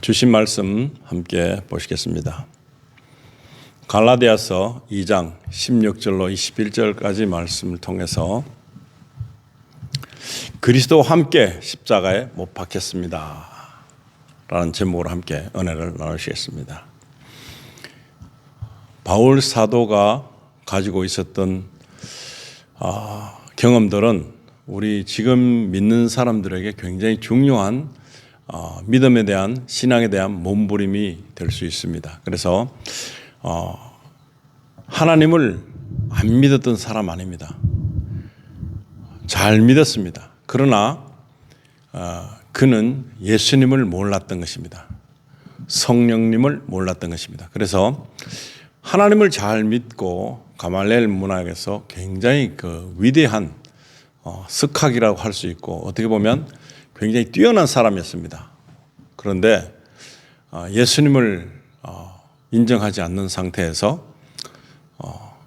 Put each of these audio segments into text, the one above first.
주신 말씀 함께 보시겠습니다. 갈라디아서 2장 16절로 21절까지 말씀을 통해서 그리스도와 함께 십자가에 못 박혔습니다 라는 제목으로 함께 은혜를 나누시겠습니다. 바울 사도가 가지고 있었던 경험들은 우리 지금 믿는 사람들에게 굉장히 중요한 믿음에 대한, 신앙에 대한 몸부림이 될 수 있습니다. 그래서 하나님을 안 믿었던 사람 아닙니다. 잘 믿었습니다. 그러나 그는 예수님을 몰랐던 것입니다. 성령님을 몰랐던 것입니다. 그래서 하나님을 잘 믿고 가말리엘 문학에서 굉장히 위대한 석학이라고 할 수 있고 어떻게 보면 굉장히 뛰어난 사람이었습니다. 그런데 예수님을 인정하지 않는 상태에서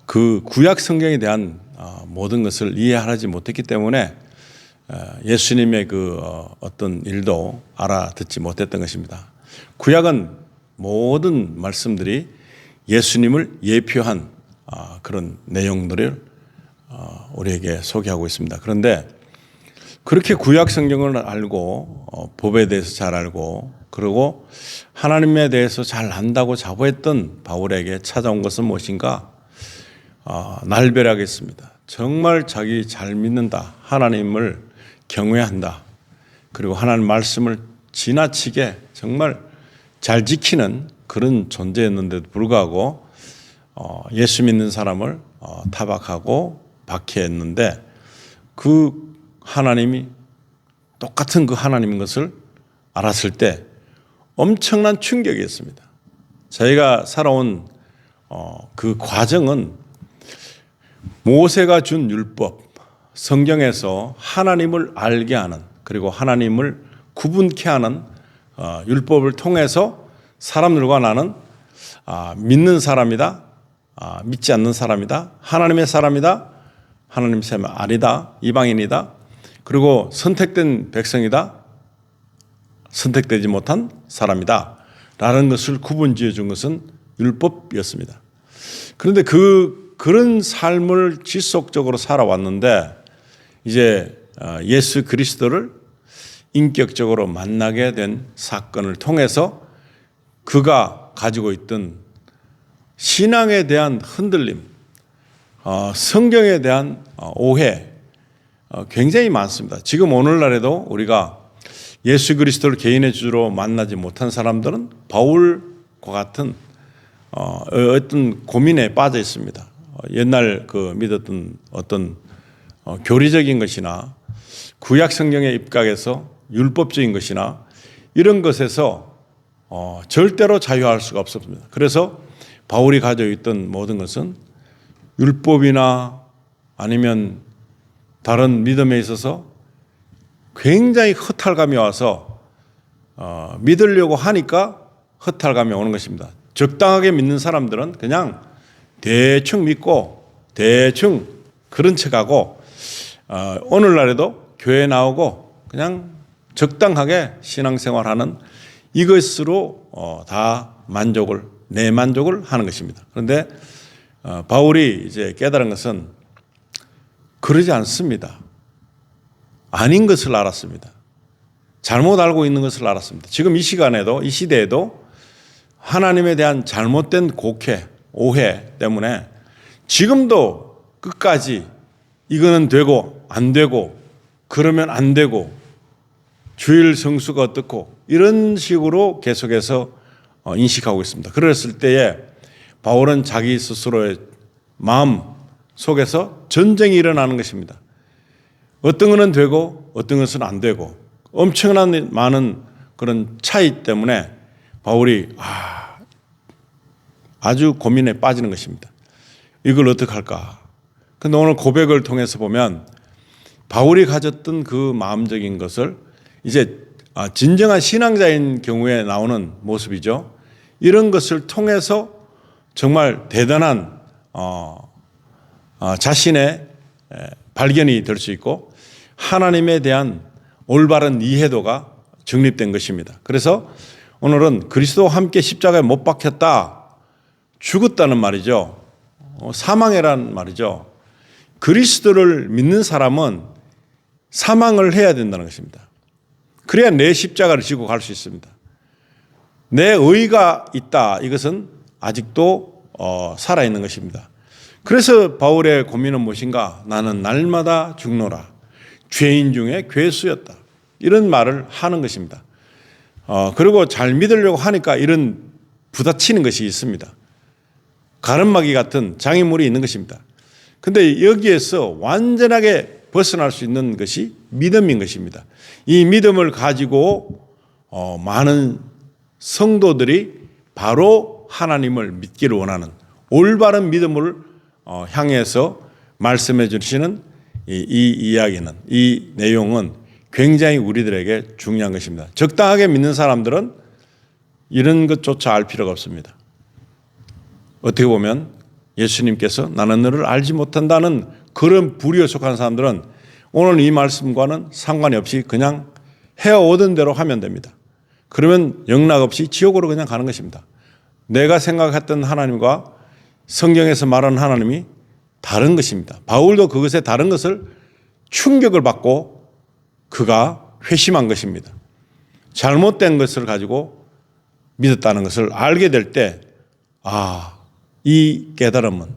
그 구약 성경에 대한 모든 것을 이해하지 못했기 때문에 예수님의 어떤 일도 알아듣지 못했던 것입니다. 구약은 모든 말씀들이 예수님을 예표한 그런 내용들을 우리에게 소개하고 있습니다. 그런데 그렇게 구약 성경을 알고 법에 대해서 잘 알고 그리고 하나님에 대해서 잘 안다고 자부했던 바울에게 찾아온 것은 무엇인가? 날벼락이었습니다. 정말 자기 잘 믿는다. 하나님을 경외한다. 그리고 하나님 말씀을 지나치게 정말 잘 지키는 그런 존재였는데도 불구하고 예수 믿는 사람을 타박하고 박해했는데 그 하나님이 똑같은 그 하나님인 것을 알았을 때 엄청난 충격이었습니다. 저희가 살아온 그 과정은 모세가 준 율법, 성경에서 하나님을 알게 하는 그리고 하나님을 구분케 하는 율법을 통해서 사람들과 나는 믿는 사람이다, 믿지 않는 사람이다, 하나님의 사람이다, 하나님의 사람이 아니다, 이방인이다, 그리고 선택된 백성이다, 선택되지 못한 사람이다 라는 것을 구분지어 준 것은 율법이었습니다. 그런데 그런 삶을 지속적으로 살아왔는데 이제 예수 그리스도를 인격적으로 만나게 된 사건을 통해서 그가 가지고 있던 신앙에 대한 흔들림, 성경에 대한 오해 굉장히 많습니다. 지금 오늘날에도 우리가 예수 그리스도를 개인의 주로 만나지 못한 사람들은 바울과 같은 어떤 고민에 빠져 있습니다. 옛날 믿었던 어떤 교리적인 것이나 구약 성경에 입각해서 율법적인 것이나 이런 것에서 절대로 자유할 수가 없습니다. 그래서 바울이 가지고 있던 모든 것은 율법이나 아니면 다른 믿음에 있어서 굉장히 허탈감이 와서 믿으려고 하니까 허탈감이 오는 것입니다. 적당하게 믿는 사람들은 그냥 대충 믿고 대충 그런 척하고 오늘날에도 교회 나오고 그냥 적당하게 신앙생활하는 이것으로 다 내 만족을 하는 것입니다. 그런데 바울이 이제 깨달은 것은 그러지 않습니다. 아닌 것을 알았습니다. 잘못 알고 있는 것을 알았습니다. 지금 이 시간에도 이 시대에도 하나님에 대한 잘못된 곡해, 오해 때문에 지금도 끝까지 이거는 되고 안 되고 그러면 안 되고 주일 성수가 어떻고 이런 식으로 계속해서 인식하고 있습니다. 그랬을 때에 바울은 자기 스스로의 마음 속에서 전쟁이 일어나는 것입니다. 어떤 것은 되고 어떤 것은 안 되고 엄청난 많은 그런 차이 때문에 바울이 아주 고민에 빠지는 것입니다. 이걸 어떻게 할까? 그런데 오늘 고백을 통해서 보면 바울이 가졌던 그 마음적인 것을 이제 진정한 신앙자인 경우에 나오는 모습이죠. 이런 것을 통해서 정말 대단한 자신의 발견이 될 수 있고 하나님에 대한 올바른 이해도가 정립된 것입니다. 그래서 오늘은 그리스도와 함께 십자가에 못 박혔다, 죽었다는 말이죠. 사망해란 말이죠. 그리스도를 믿는 사람은 사망을 해야 된다는 것입니다. 그래야 내 십자가를 지고 갈 수 있습니다. 내 의가 있다, 이것은 아직도 살아있는 것입니다. 그래서 바울의 고민은 무엇인가? 나는 날마다 죽노라. 죄인 중에 괴수였다. 이런 말을 하는 것입니다. 그리고 잘 믿으려고 하니까 이런 부딪히는 것이 있습니다. 가름막이 같은 장애물이 있는 것입니다. 그런데 여기에서 완전하게 벗어날 수 있는 것이 믿음인 것입니다. 이 믿음을 가지고 많은 성도들이 바로 하나님을 믿기를 원하는 올바른 믿음을 향해서 말씀해 주시는 이 이야기는, 이 내용은 굉장히 우리들에게 중요한 것입니다. 적당하게 믿는 사람들은 이런 것조차 알 필요가 없습니다. 어떻게 보면 예수님께서 나는 너를 알지 못한다는 그런 부류에 속한 사람들은 오늘 이 말씀과는 상관이 없이 그냥 해오던 대로 하면 됩니다. 그러면 영락 없이 지옥으로 그냥 가는 것입니다. 내가 생각했던 하나님과 성경에서 말하는 하나님이 다른 것입니다. 바울도 그것에 다른 것을 충격을 받고 그가 회심한 것입니다. 잘못된 것을 가지고 믿었다는 것을 알게 될 때, 이 깨달음은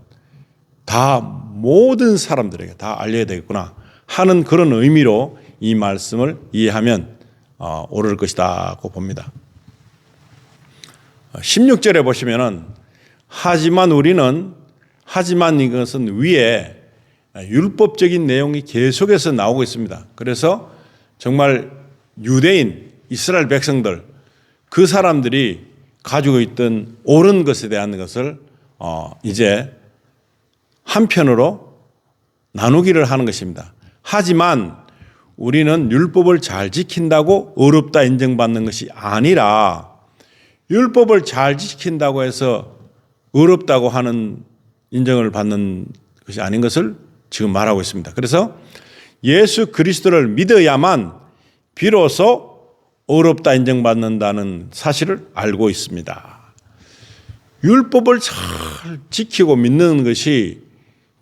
다 모든 사람들에게 다 알려야 되겠구나 하는 그런 의미로 이 말씀을 이해하면 옳을 것이다고 봅니다. 16절에 보시면은 하지만 이것은 위에 율법적인 내용이 계속해서 나오고 있습니다. 그래서 정말 유대인, 이스라엘 백성들, 그 사람들이 가지고 있던 옳은 것에 대한 것을 이제 한편으로 나누기를 하는 것입니다. 하지만 우리는 율법을 잘 지킨다고 어렵다 인정받는 것이 아니라 율법을 잘 지킨다고 해서 어렵다고 하는 인정을 받는 것이 아닌 것을 지금 말하고 있습니다. 그래서 예수 그리스도를 믿어야만 비로소 어렵다 인정받는다는 사실을 알고 있습니다. 율법을 잘 지키고 믿는 것이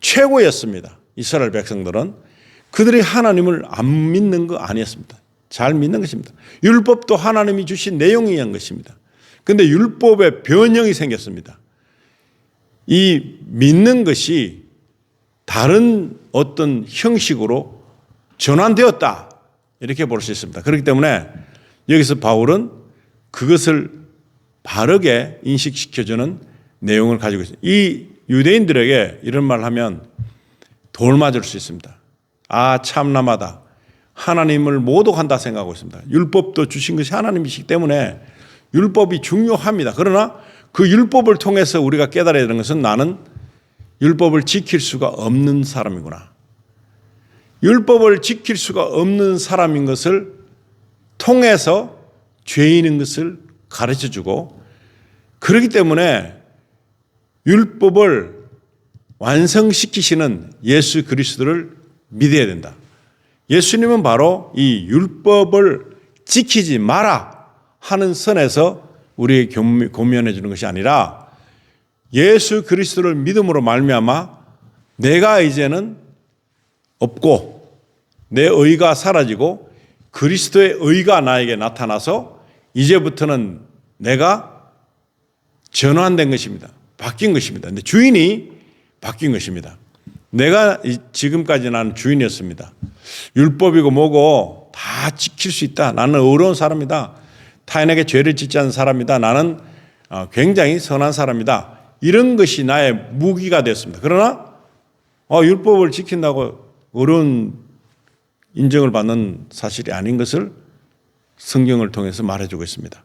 최고였습니다. 이스라엘 백성들은 그들이 하나님을 안 믿는 거 아니었습니다. 잘 믿는 것입니다. 율법도 하나님이 주신 내용이한 것입니다. 그런데 율법에 변형이 생겼습니다. 이 믿는 것이 다른 어떤 형식으로 전환되었다, 이렇게 볼 수 있습니다. 그렇기 때문에 여기서 바울은 그것을 바르게 인식시켜주는 내용을 가지고 있습니다. 이 유대인들에게 이런 말을 하면 돌 맞을 수 있습니다. 참남하다. 하나님을 모독한다 생각하고 있습니다. 율법도 주신 것이 하나님이시기 때문에 율법이 중요합니다. 그러나 그 율법을 통해서 우리가 깨달아야 되는 것은 나는 율법을 지킬 수가 없는 사람이구나. 율법을 지킬 수가 없는 사람인 것을 통해서 죄인인 것을 가르쳐주고, 그렇기 때문에 율법을 완성시키시는 예수 그리스도를 믿어야 된다. 예수님은 바로 이 율법을 지키지 마라 하는 선에서 우리에게 권면해 주는 것이 아니라 예수 그리스도를 믿음으로 말미암아 내가 이제는 없고 내 의가 사라지고 그리스도의 의가 나에게 나타나서 이제부터는 내가 전환된 것입니다. 바뀐 것입니다. 근데 주인이 바뀐 것입니다. 내가 지금까지 나는 주인이었습니다. 율법이고 뭐고 다 지킬 수 있다. 나는 의로운 사람이다. 타인에게 죄를 짓지 않는 사람이다. 나는 굉장히 선한 사람이다. 이런 것이 나의 무기가 됐습니다. 그러나 율법을 지킨다고 의로운 인정을 받는 사실이 아닌 것을 성경을 통해서 말해주고 있습니다.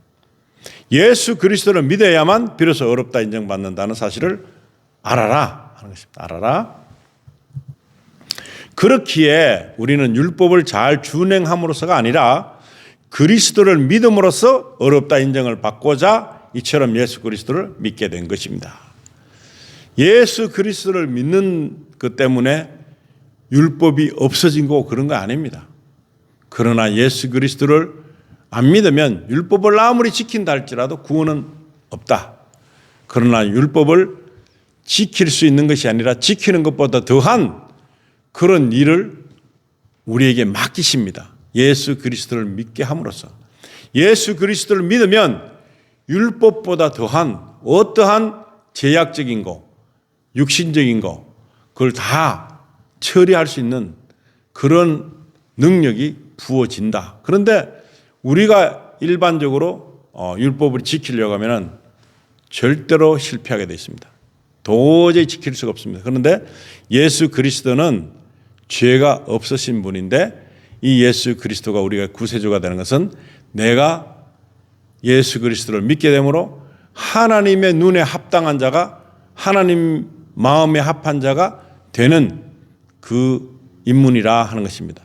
예수 그리스도를 믿어야만 비로소 어렵다 인정받는다는 사실을 알아라 하는 것입니다. 알아라. 그렇기에 우리는 율법을 잘 준행함으로써가 아니라 그리스도를 믿음으로써 어렵다 인정을 받고자 이처럼 예수 그리스도를 믿게 된 것입니다. 예수 그리스도를 믿는 것 때문에 율법이 없어진 거고 그런 거 아닙니다. 그러나 예수 그리스도를 안 믿으면 율법을 아무리 지킨다 할지라도 구원은 없다. 그러나 율법을 지킬 수 있는 것이 아니라 지키는 것보다 더한 그런 일을 우리에게 맡기십니다. 예수 그리스도를 믿게 함으로써. 예수 그리스도를 믿으면 율법보다 더한 어떠한 제약적인 거, 육신적인 거, 그걸 다 처리할 수 있는 그런 능력이 부어진다. 그런데 우리가 일반적으로 율법을 지키려고 하면 절대로 실패하게 되어 있습니다. 도저히 지킬 수가 없습니다. 그런데 예수 그리스도는 죄가 없으신 분인데 이 예수 그리스도가 우리가 구세주가 되는 것은 내가 예수 그리스도를 믿게 되므로 하나님의 눈에 합당한 자가 하나님 마음에 합한 자가 되는 그 인문이라 하는 것입니다.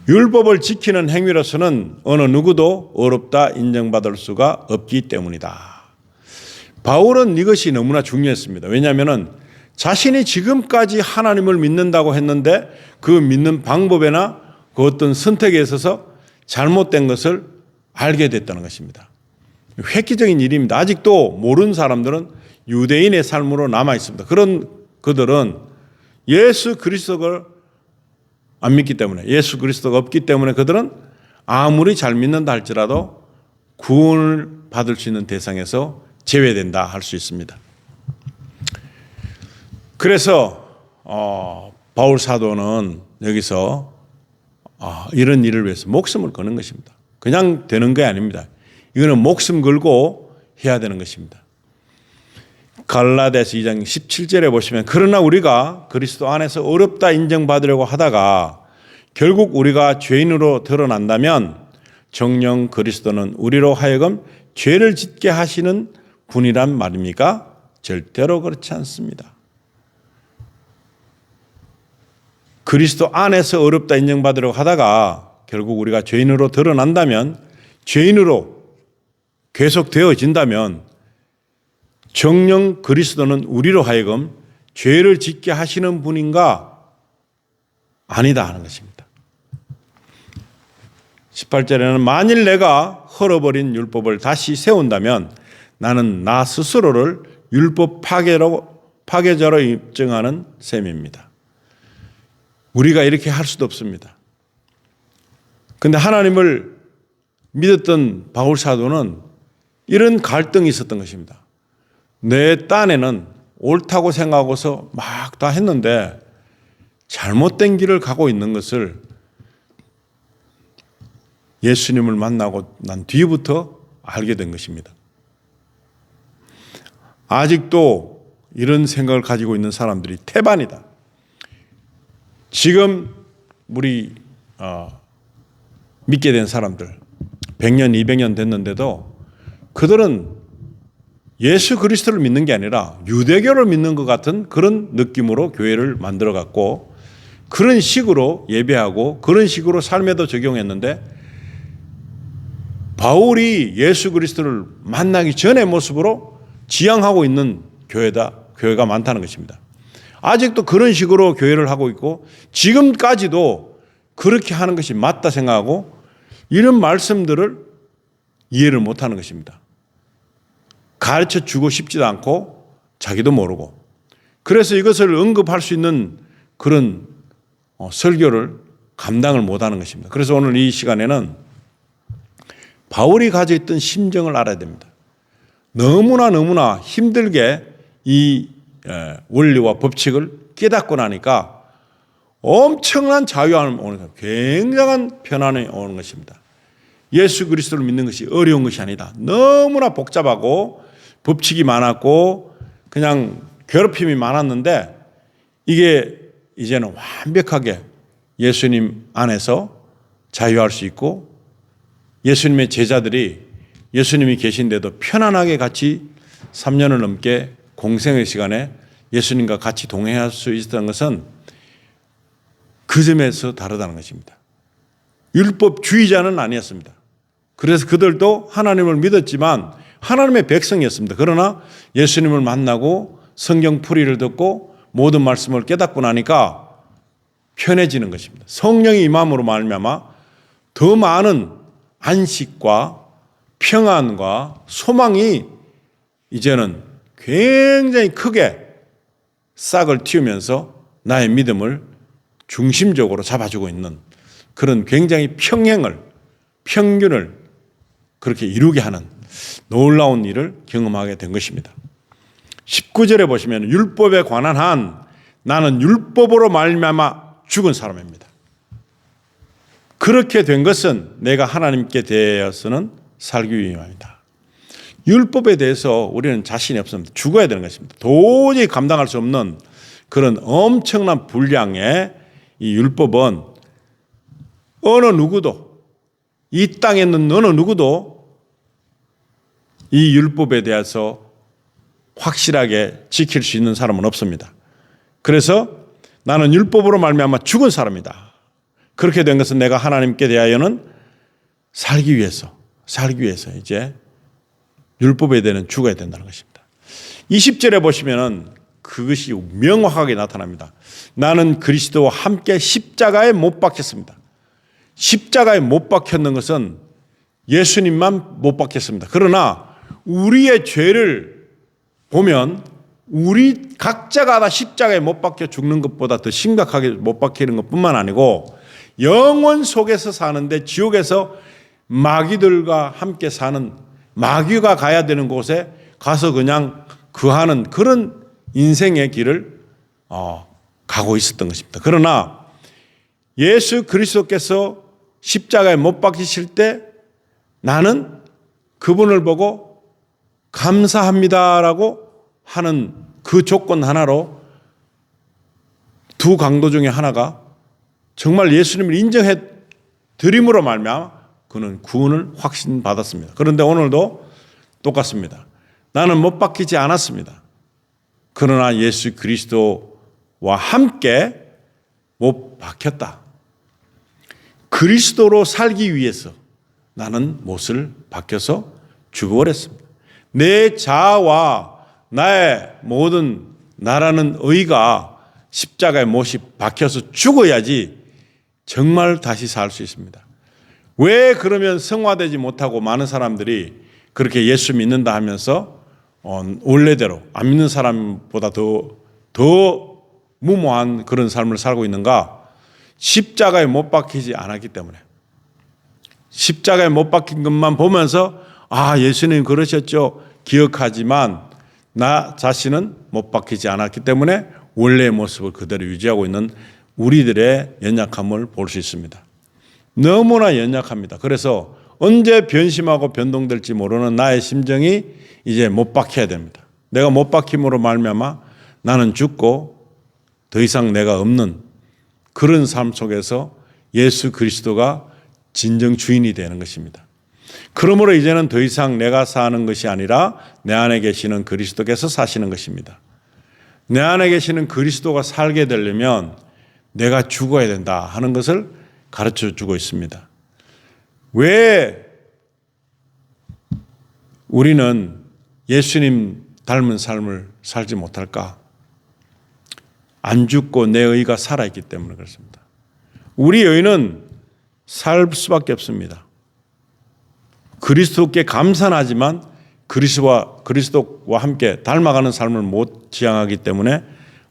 율법을 지키는 행위로서는 어느 누구도 어렵다 인정받을 수가 없기 때문이다. 바울은 이것이 너무나 중요했습니다. 왜냐하면 자신이 지금까지 하나님을 믿는다고 했는데 그 믿는 방법에나 그 어떤 선택에 있어서 잘못된 것을 알게 됐다는 것입니다. 획기적인 일입니다. 아직도 모르는 사람들은 유대인의 삶으로 남아 있습니다. 그런 그들은 예수 그리스도를 안 믿기 때문에, 예수 그리스도가 없기 때문에 그들은 아무리 잘 믿는다 할지라도 구원을 받을 수 있는 대상에서 제외된다 할 수 있습니다. 그래서 바울 사도는 여기서 이런 일을 위해서 목숨을 거는 것입니다. 그냥 되는 게 아닙니다. 이거는 목숨 걸고 해야 되는 것입니다. 갈라디아서 2장 17절에 보시면 그러나 우리가 그리스도 안에서 어렵다 인정받으려고 하다가 결국 우리가 죄인으로 드러난다면 정녕 그리스도는 우리로 하여금 죄를 짓게 하시는 분이란 말입니까? 절대로 그렇지 않습니다. 그리스도 안에서 어렵다 인정받으려고 하다가 결국 우리가 죄인으로 드러난다면, 죄인으로 계속 되어진다면 정녕 그리스도는 우리로 하여금 죄를 짓게 하시는 분인가? 아니다 하는 것입니다. 18절에는 만일 내가 헐어버린 율법을 다시 세운다면 나는 나 스스로를 율법 파괴자로 입증하는 셈입니다. 우리가 이렇게 할 수도 없습니다. 그런데 하나님을 믿었던 바울 사도는 이런 갈등이 있었던 것입니다. 내 딴에는 옳다고 생각하고서 막 다 했는데 잘못된 길을 가고 있는 것을 예수님을 만나고 난 뒤부터 알게 된 것입니다. 아직도 이런 생각을 가지고 있는 사람들이 태반이다. 지금 우리 믿게 된 사람들 100년, 200년 됐는데도 그들은 예수 그리스도를 믿는 게 아니라 유대교를 믿는 것 같은 그런 느낌으로 교회를 만들어갔고 그런 식으로 예배하고 그런 식으로 삶에도 적용했는데 바울이 예수 그리스도를 만나기 전의 모습으로 지향하고 있는 교회가 많다는 것입니다. 아직도 그런 식으로 교회를 하고 있고 지금까지도 그렇게 하는 것이 맞다 생각하고 이런 말씀들을 이해를 못하는 것입니다. 가르쳐 주고 싶지도 않고 자기도 모르고 그래서 이것을 언급할 수 있는 그런 설교를 감당을 못하는 것입니다. 그래서 오늘 이 시간에는 바울이 가지고 있던 심정을 알아야 됩니다. 너무나 힘들게 이 원리와 법칙을 깨닫고 나니까 엄청난 자유함이 오는 거예요. 굉장한 편안함이 오는 것입니다. 예수 그리스도를 믿는 것이 어려운 것이 아니다. 너무나 복잡하고 법칙이 많았고 그냥 괴롭힘이 많았는데 이게 이제는 완벽하게 예수님 안에서 자유할 수 있고 예수님의 제자들이 예수님이 계신데도 편안하게 같이 3년을 넘게 공생의 시간에 예수님과 같이 동행할 수 있었던 것은 그 점에서 다르다는 것입니다. 율법주의자는 아니었습니다. 그래서 그들도 하나님을 믿었지만 하나님의 백성이었습니다. 그러나 예수님을 만나고 성경 풀이를 듣고 모든 말씀을 깨닫고 나니까 편해지는 것입니다. 성령이 임함으로 말미암아 더 많은 안식과 평안과 소망이 이제는 굉장히 크게 싹을 틔우면서 나의 믿음을 중심적으로 잡아주고 있는 그런 굉장히 평균을 그렇게 이루게 하는 놀라운 일을 경험하게 된 것입니다. 19절에 보시면 율법에 관한 한 나는 율법으로 말미암아 죽은 사람입니다. 그렇게 된 것은 내가 하나님께 대하여서는 살기 위함이다. 율법에 대해서 우리는 자신이 없습니다. 죽어야 되는 것입니다. 도저히 감당할 수 없는 그런 엄청난 분량의 이 율법은 어느 누구도, 이 땅에 있는 어느 누구도 이 율법에 대해서 확실하게 지킬 수 있는 사람은 없습니다. 그래서 나는 율법으로 말미암아 죽은 사람이다. 그렇게 된 것은 내가 하나님께 대하여는 살기 위해서 이제 율법에 대해서는 죽어야 된다는 것입니다. 20절에 보시면은 그것이 명확하게 나타납니다. 나는 그리스도와 함께 십자가에 못 박혔습니다. 십자가에 못 박혔는 것은 예수님만 못 박혔습니다. 그러나 우리의 죄를 보면 우리 각자가 다 십자가에 못 박혀 죽는 것보다 더 심각하게 못 박히는 것뿐만 아니고 영원 속에서 사는데 지옥에서 마귀들과 함께 사는 마귀가 가야 되는 곳에 가서 그냥 거하는 그런 인생의 길을 가고 있었던 것입니다. 그러나 예수 그리스도께서 십자가에 못 박히실 때 나는 그분을 보고 감사합니다라고 하는 그 조건 하나로 두 강도 중에 하나가 정말 예수님을 인정해 드림으로 말미암아 그는 구원을 확신받았습니다. 그런데 오늘도 똑같습니다. 나는 못 박히지 않았습니다. 그러나 예수 그리스도와 함께 못 박혔다. 그리스도로 살기 위해서 나는 못을 박혀서 죽어버렸습니다. 내 자아와 나의 모든 나라는 의가 십자가에 못이 박혀서 죽어야지 정말 다시 살 수 있습니다. 왜 그러면 성화되지 못하고 많은 사람들이 그렇게 예수 믿는다 하면서 원래대로 안 믿는 사람보다 더 무모한 그런 삶을 살고 있는가? 십자가에 못 박히지 않았기 때문에. 십자가에 못 박힌 것만 보면서 예수님 그러셨죠 기억하지만 나 자신은 못 박히지 않았기 때문에 원래의 모습을 그대로 유지하고 있는 우리들의 연약함을 볼 수 있습니다. 너무나 연약합니다. 그래서 언제 변심하고 변동될지 모르는 나의 심정이 이제 못 박혀야 됩니다. 내가 못 박힘으로 말미암아 나는 죽고 더 이상 내가 없는 그런 삶 속에서 예수 그리스도가 진정 주인이 되는 것입니다. 그러므로 이제는 더 이상 내가 사는 것이 아니라 내 안에 계시는 그리스도께서 사시는 것입니다. 내 안에 계시는 그리스도가 살게 되려면 내가 죽어야 된다 하는 것을 가르쳐 주고 있습니다. 왜 우리는 예수님 닮은 삶을 살지 못할까? 안 죽고 내 의가 살아있기 때문에 그렇습니다. 우리 의는 살 수밖에 없습니다. 그리스도께 감사하지만 그리스도와 함께 닮아가는 삶을 못 지향하기 때문에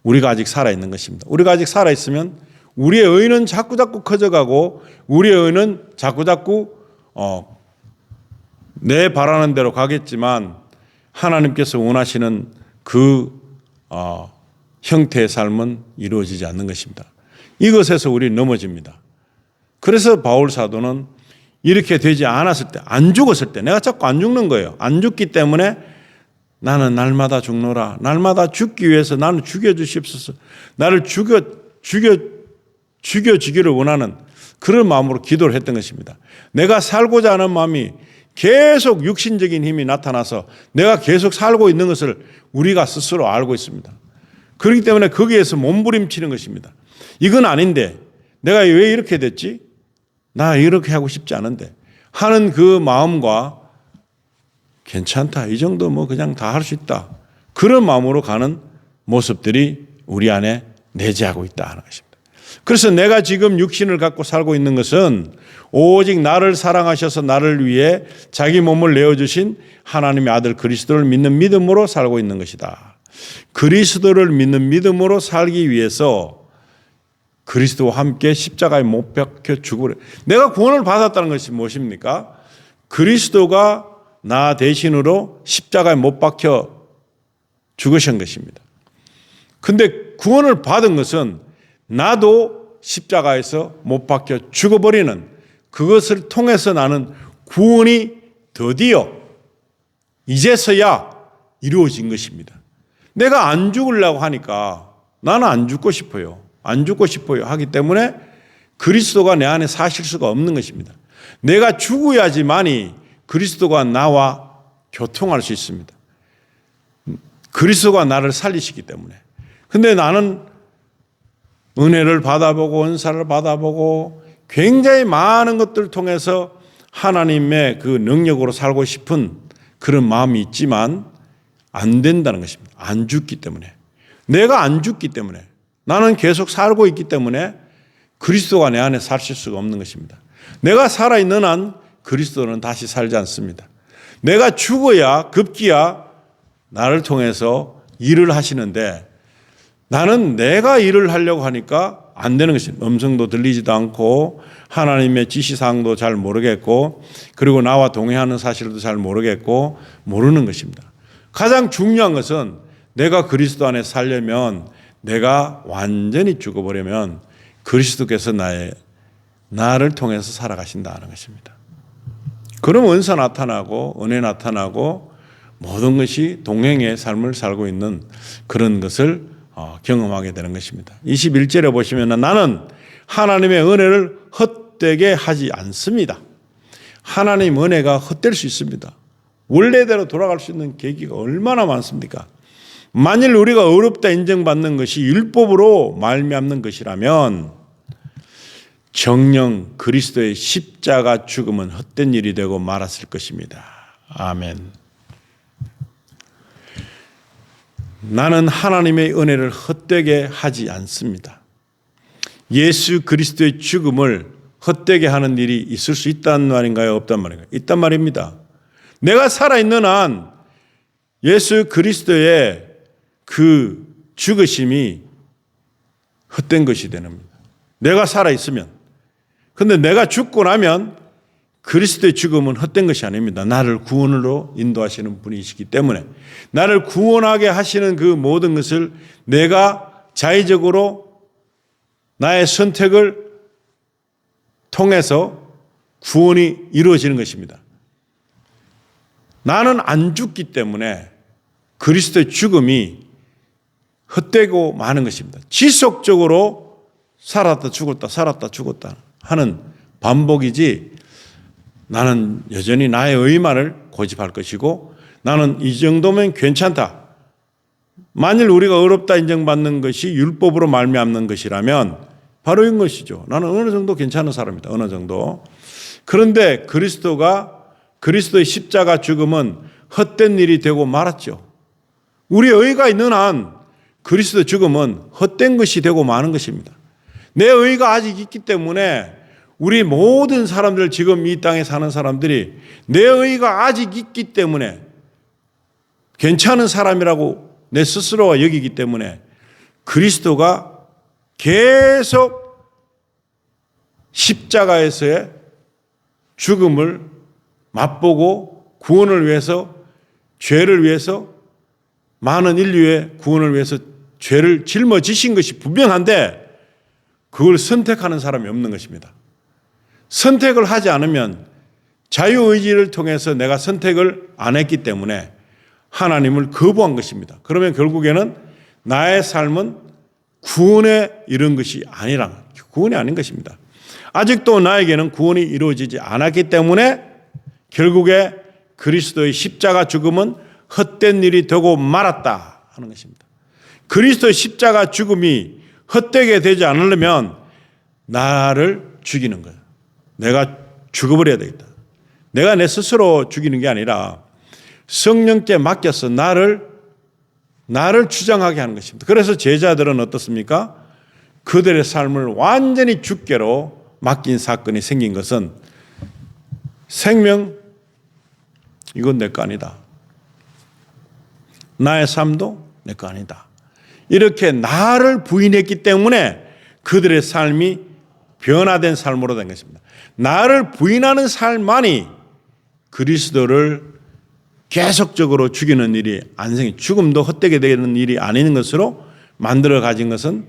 우리가 아직 살아있는 것입니다. 우리가 아직 살아있으면 우리의 의는 자꾸자꾸 커져가고 우리의 의는 자꾸자꾸 내 바라는 대로 가겠지만 하나님께서 원하시는 그 형태의 삶은 이루어지지 않는 것입니다. 이것에서 우리는 넘어집니다. 그래서 바울 사도는 이렇게 되지 않았을 때, 안 죽었을 때, 내가 자꾸 안 죽는 거예요. 안 죽기 때문에 나는 날마다 죽노라. 날마다 죽기 위해서 나는 죽여주십소서. 나를 죽여주기를 원하는 그런 마음으로 기도를 했던 것입니다. 내가 살고자 하는 마음이 계속 육신적인 힘이 나타나서 내가 계속 살고 있는 것을 우리가 스스로 알고 있습니다. 그렇기 때문에 거기에서 몸부림치는 것입니다. 이건 아닌데 내가 왜 이렇게 됐지? 나 이렇게 하고 싶지 않은데 하는 그 마음과 괜찮다. 이 정도 뭐 그냥 다 할 수 있다. 그런 마음으로 가는 모습들이 우리 안에 내재하고 있다 하는 것입니다. 그래서 내가 지금 육신을 갖고 살고 있는 것은 오직 나를 사랑하셔서 나를 위해 자기 몸을 내어주신 하나님의 아들 그리스도를 믿는 믿음으로 살고 있는 것이다. 그리스도를 믿는 믿음으로 살기 위해서 그리스도와 함께 십자가에 못 박혀 죽으래. 내가 구원을 받았다는 것이 무엇입니까? 그리스도가 나 대신으로 십자가에 못 박혀 죽으신 것입니다. 근데 구원을 받은 것은 나도 십자가에서 못 박혀 죽어버리는 그것을 통해서 나는 구원이 드디어 이제서야 이루어진 것입니다. 내가 안 죽으려고 하니까 나는 안 죽고 싶어요. 안 죽고 싶어요 하기 때문에 그리스도가 내 안에 사실 수가 없는 것입니다. 내가 죽어야지만이 그리스도가 나와 교통할 수 있습니다. 그리스도가 나를 살리시기 때문에. 근데 나는 은혜를 받아보고 은사를 받아보고 굉장히 많은 것들을 통해서 하나님의 그 능력으로 살고 싶은 그런 마음이 있지만 안 된다는 것입니다. 안 죽기 때문에. 내가 안 죽기 때문에. 나는 계속 살고 있기 때문에 그리스도가 내 안에 사실 수가 없는 것입니다. 내가 살아있는 한 그리스도는 다시 살지 않습니다. 내가 죽어야 급기야 나를 통해서 일을 하시는데 나는 내가 일을 하려고 하니까 안 되는 것입니다. 음성도 들리지도 않고 하나님의 지시사항도 잘 모르겠고 그리고 나와 동행하는 사실도 잘 모르겠고 모르는 것입니다. 가장 중요한 것은 내가 그리스도 안에 살려면 내가 완전히 죽어버리면 그리스도께서 나를 통해서 살아가신다는 것입니다. 그럼 은사 나타나고 은혜 나타나고 모든 것이 동행의 삶을 살고 있는 그런 것을 경험하게 되는 것입니다. 21절에 보시면 나는 하나님의 은혜를 헛되게 하지 않습니다. 하나님 은혜가 헛될 수 있습니다. 원래대로 돌아갈 수 있는 계기가 얼마나 많습니까? 만일 우리가 어렵다 인정받는 것이 율법으로 말미암는 것이라면 정녕 그리스도의 십자가 죽음은 헛된 일이 되고 말았을 것입니다. 아멘. 나는 하나님의 은혜를 헛되게 하지 않습니다. 예수 그리스도의 죽음을 헛되게 하는 일이 있을 수 있다는 말인가요? 없단 말인가요? 있단 말입니다. 내가 살아있는 한 예수 그리스도의 그 죽으심이 헛된 것이 되는 겁니다. 내가 살아있으면. 그런데 내가 죽고 나면 그리스도의 죽음은 헛된 것이 아닙니다. 나를 구원으로 인도하시는 분이시기 때문에 나를 구원하게 하시는 그 모든 것을 내가 자의적으로 나의 선택을 통해서 구원이 이루어지는 것입니다. 나는 안 죽기 때문에 그리스도의 죽음이 헛되고 마는 것입니다. 지속적으로 살았다 죽었다 살았다 죽었다 하는 반복이지 나는 여전히 나의 의만을 고집할 것이고 나는 이 정도면 괜찮다. 만일 우리가 어렵다 인정받는 것이 율법으로 말미암는 것이라면 바로 이런 것이죠. 나는 어느 정도 괜찮은 사람이다. 어느 정도. 그런데 그리스도의 십자가 죽음은 헛된 일이 되고 말았죠. 우리 의가 있는 한 그리스도 죽음은 헛된 것이 되고 마는 것입니다. 내 의가 아직 있기 때문에 우리 모든 사람들 지금 이 땅에 사는 사람들이 내 의가 아직 있기 때문에 괜찮은 사람이라고 내 스스로가 여기기 때문에 그리스도가 계속 십자가에서의 죽음을 맛보고 구원을 위해서 죄를 위해서 많은 인류의 구원을 위해서 죄를 짊어지신 것이 분명한데 그걸 선택하는 사람이 없는 것입니다. 선택을 하지 않으면 자유의지를 통해서 내가 선택을 안 했기 때문에 하나님을 거부한 것입니다. 그러면 결국에는 나의 삶은 구원에 이른 것이 아니라 구원이 아닌 것입니다. 아직도 나에게는 구원이 이루어지지 않았기 때문에 결국에 그리스도의 십자가 죽음은 헛된 일이 되고 말았다 하는 것입니다. 그리스도의 십자가 죽음이 헛되게 되지 않으려면 나를 죽이는 거예요. 내가 죽어버려야 되겠다. 내가 내 스스로 죽이는 게 아니라 성령께 맡겨서 나를 주장하게 하는 것입니다. 그래서 제자들은 어떻습니까? 그들의 삶을 완전히 주께로 맡긴 사건이 생긴 것은 생명, 이건 내 거 아니다. 나의 삶도 내 거 아니다. 이렇게 나를 부인했기 때문에 그들의 삶이 변화된 삶으로 된 것입니다. 나를 부인하는 삶만이 그리스도를 계속적으로 죽이는 일이 안 생기, 죽음도 헛되게 되는 일이 아닌 것으로 만들어 가진 것은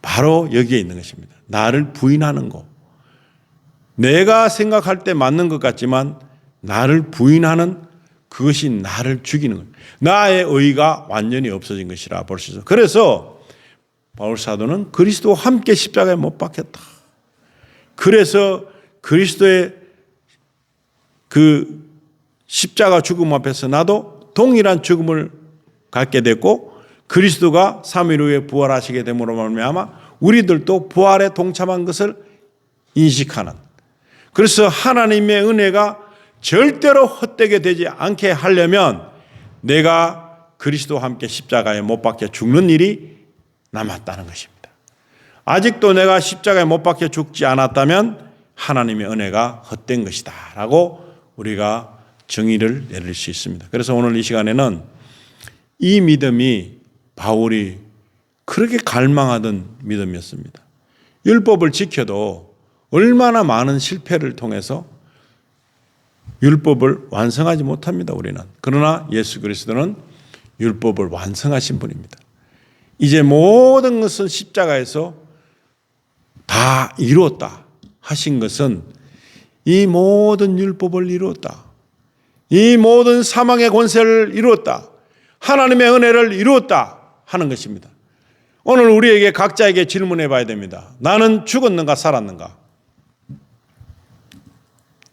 바로 여기에 있는 것입니다. 나를 부인하는 것. 내가 생각할 때 맞는 것 같지만 나를 부인하는 그것이 나를 죽이는 것. 나의 의가 완전히 없어진 것이라 볼 수 있어요. 그래서 바울 사도는 그리스도와 함께 십자가에 못 박혔다. 그래서 그리스도의 그 십자가 죽음 앞에서 나도 동일한 죽음을 갖게 됐고 그리스도가 3일 후에 부활하시게 됨으로 말미암아 우리들도 부활에 동참한 것을 인식하는, 그래서 하나님의 은혜가 절대로 헛되게 되지 않게 하려면 내가 그리스도와 함께 십자가에 못 박혀 죽는 일이 남았다는 것입니다. 아직도 내가 십자가에 못 박혀 죽지 않았다면 하나님의 은혜가 헛된 것이다 라고 우리가 정의를 내릴 수 있습니다. 그래서 오늘 이 시간에는 이 믿음이 바울이 그렇게 갈망하던 믿음이었습니다. 율법을 지켜도 얼마나 많은 실패를 통해서 율법을 완성하지 못합니다, 우리는. 그러나 예수 그리스도는 율법을 완성하신 분입니다. 이제 모든 것은 십자가에서 다 이루었다 하신 것은 이 모든 율법을 이루었다. 이 모든 사망의 권세를 이루었다. 하나님의 은혜를 이루었다 하는 것입니다. 오늘 우리에게 각자에게 질문해 봐야 됩니다. 나는 죽었는가 살았는가?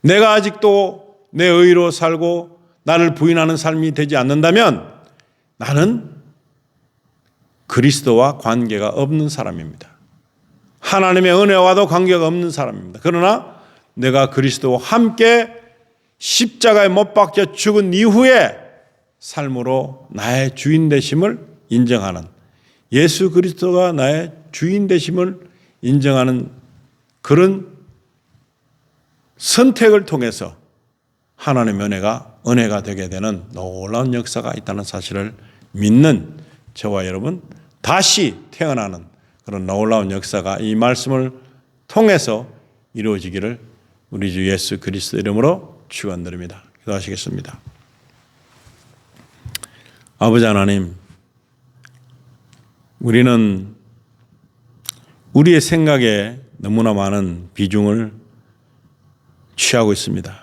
내가 아직도 내 의로 살고 나를 부인하는 삶이 되지 않는다면 나는 그리스도와 관계가 없는 사람입니다. 하나님의 은혜와도 관계가 없는 사람입니다. 그러나 내가 그리스도와 함께 십자가에 못 박혀 죽은 이후에 삶으로 나의 주인 되심을 인정하는, 예수 그리스도가 나의 주인 되심을 인정하는 그런 선택을 통해서 하나님의 은혜가 되게 되는 놀라운 역사가 있다는 사실을 믿는 저와 여러분, 다시 태어나는 그런 놀라운 역사가 이 말씀을 통해서 이루어지기를 우리 주 예수 그리스도 이름으로 축원드립니다. 기도하시겠습니다. 아버지 하나님, 우리는 우리의 생각에 너무나 많은 비중을 취하고 있습니다.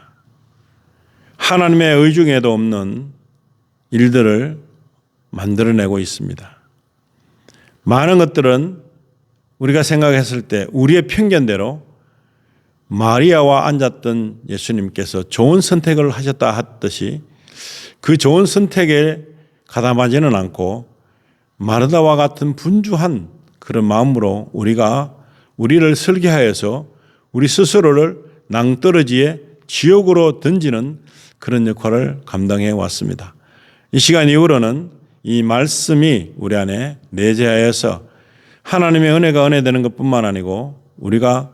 하나님의 의중에도 없는 일들을 만들어내고 있습니다. 많은 것들은 우리가 생각했을 때 우리의 편견대로 마리아와 앉았던 예수님께서 좋은 선택을 하셨다 했듯이 그 좋은 선택에 가담하지는 않고 마르다와 같은 분주한 그런 마음으로 우리를 설계하여서 우리 스스로를 낭떠러지에 지옥으로 던지는 그런 역할을 감당해 왔습니다. 이 시간 이후로는 이 말씀이 우리 안에 내재하여서 하나님의 은혜가 은혜되는 것뿐만 아니고 우리가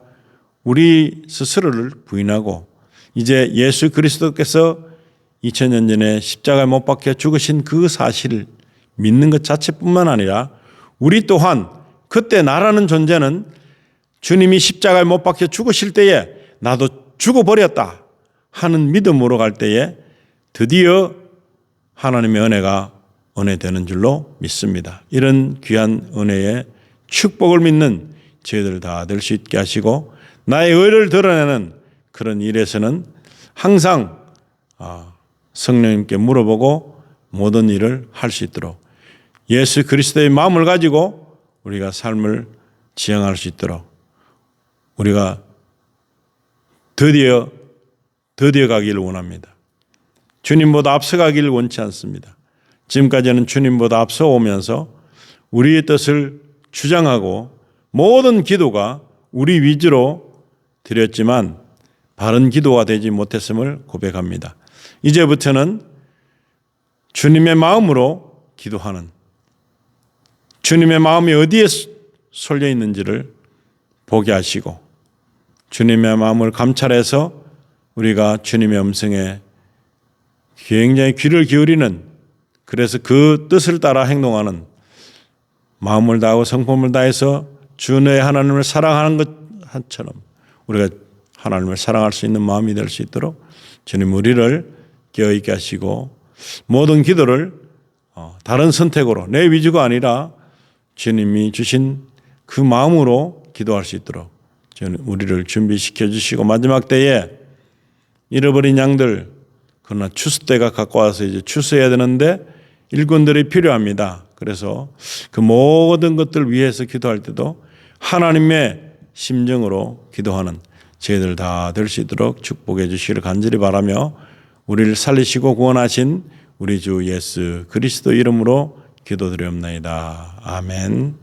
우리 스스로를 부인하고 이제 예수 그리스도께서 2000년 전에 십자가에 못 박혀 죽으신 그 사실을 믿는 것 자체뿐만 아니라 우리 또한 그때 나라는 존재는 주님이 십자가에 못 박혀 죽으실 때에 나도 죽어버렸다 하는 믿음으로 갈 때에 드디어 하나님의 은혜가 은혜되는 줄로 믿습니다. 이런 귀한 은혜의 축복을 믿는 저희들 다 될 수 있게 하시고 나의 의를 드러내는 그런 일에서는 항상 성령님께 물어보고 모든 일을 할 수 있도록 예수 그리스도의 마음을 가지고 우리가 삶을 지향할 수 있도록 우리가 드디어 가기를 원합니다. 주님보다 앞서가기를 원치 않습니다. 지금까지는 주님보다 앞서오면서 우리의 뜻을 주장하고 모든 기도가 우리 위주로 드렸지만 바른 기도가 되지 못했음을 고백합니다. 이제부터는 주님의 마음으로 기도하는, 주님의 마음이 어디에 쏠려 있는지를 보게 하시고 주님의 마음을 감찰해서 우리가 주님의 음성에 굉장히 귀를 기울이는, 그래서 그 뜻을 따라 행동하는, 마음을 다하고 성품을 다해서 주의 하나님을 사랑하는 것처럼 우리가 하나님을 사랑할 수 있는 마음이 될 수 있도록 주님 우리를 깨어있게 하시고 모든 기도를 다른 선택으로 내 위주가 아니라 주님이 주신 그 마음으로 기도할 수 있도록 우리를 준비시켜 주시고, 마지막 때에 잃어버린 양들, 그러나 추수 때가 가까워서 이제 추수해야 되는데 일꾼들이 필요합니다. 그래서 그 모든 것들 위해서 기도할 때도 하나님의 심정으로 기도하는 저희들 다 될 수 있도록 축복해 주시기를 간절히 바라며 우리를 살리시고 구원하신 우리 주 예수 그리스도 이름으로 기도드리옵나이다. 아멘.